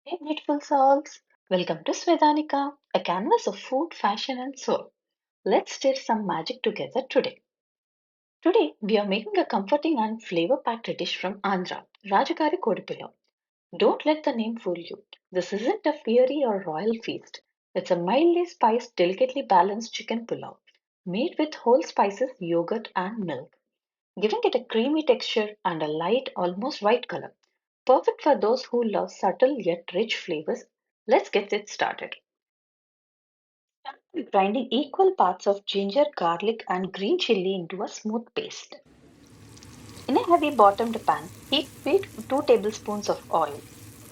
Hey, beautiful souls! Welcome to Svedanika, a canvas of food, fashion, and soul. Let's stir some magic together today. Today, we are making a comforting and flavor packed dish from Andhra, Rajugari Kodi Pulao. Don't let the name fool you. This isn't a fiery or royal feast. It's a mildly spiced, delicately balanced chicken pulao, made with whole spices, yogurt, and milk, giving it a creamy texture and a light, almost white color. Perfect for those who love subtle yet rich flavors. Let's get it started. Start by grinding equal parts of ginger, garlic, and green chili into a smooth paste. In a heavy bottomed pan, heat 2 tablespoons of oil.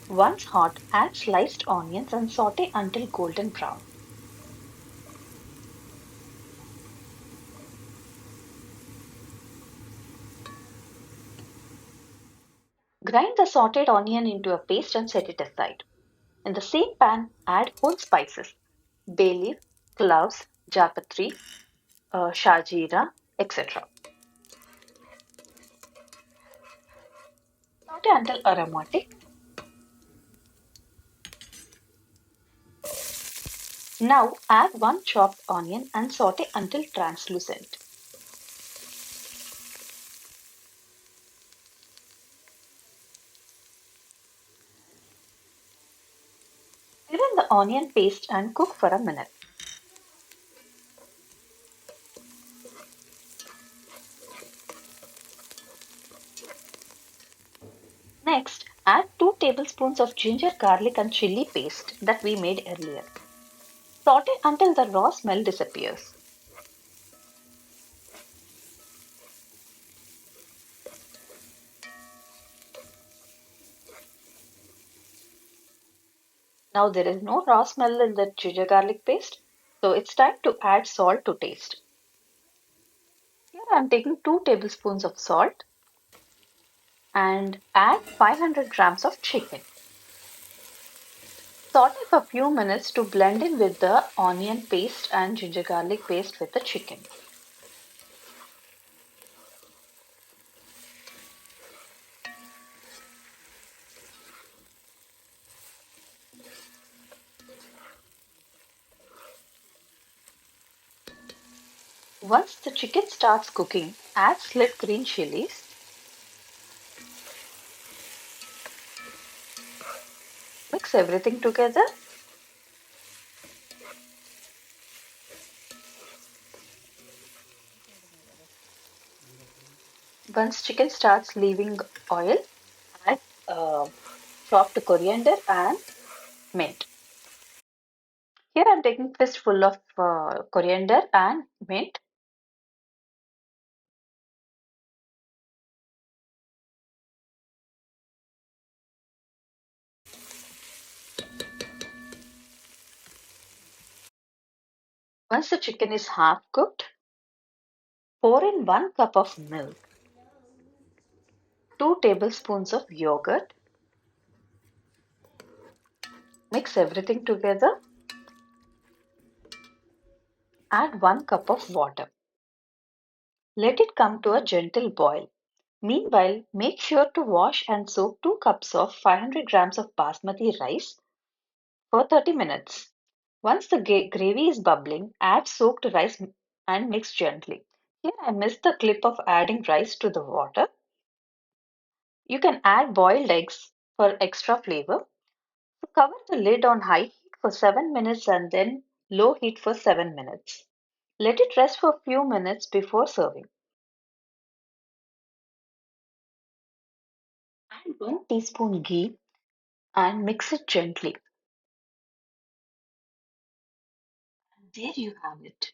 Once hot, add sliced onions and saute until golden brown. Grind the sauteed onion into a paste and set it aside. In the same pan, add whole spices, bay leaf, cloves, japatri, shajira, etc. Saute until aromatic. Now add one chopped onion and saute until translucent. Stir in the onion paste and cook for a minute. Next, add 2 tablespoons of ginger, garlic and chili paste that we made earlier. Saute until the raw smell disappears. Now there is no raw smell in the ginger garlic paste, so it's time to add salt to taste. Here I am taking 2 tablespoons of salt and add 500 grams of chicken. Saute for a few minutes to blend in with the onion paste and ginger garlic paste with the chicken. Once the chicken starts cooking, add sliced green chilies. Mix everything together. Once chicken starts leaving oil, add chopped coriander and mint. Here I'm taking fistful of coriander and mint. Once the chicken is half cooked, pour in 1 cup of milk, 2 tablespoons of yogurt. Mix everything together. Add 1 cup of water. Let it come to a gentle boil. Meanwhile, make sure to wash and soak 2 cups of 500 grams of basmati rice for 30 minutes. Once the gravy is bubbling, add soaked rice and mix gently. Here I missed the clip of adding rice to the water. You can add boiled eggs for extra flavor. So cover the lid on high heat for 7 minutes and then low heat for 7 minutes. Let it rest for a few minutes before serving. Add 1 teaspoon ghee and mix it gently. There you have it.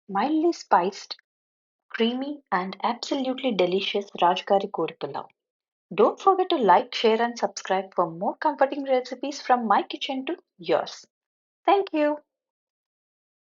Mildly spiced, creamy, and absolutely delicious Rajgari Kodi Pulao. Don't forget to like, share, and subscribe for more comforting recipes from my kitchen to yours. Thank you.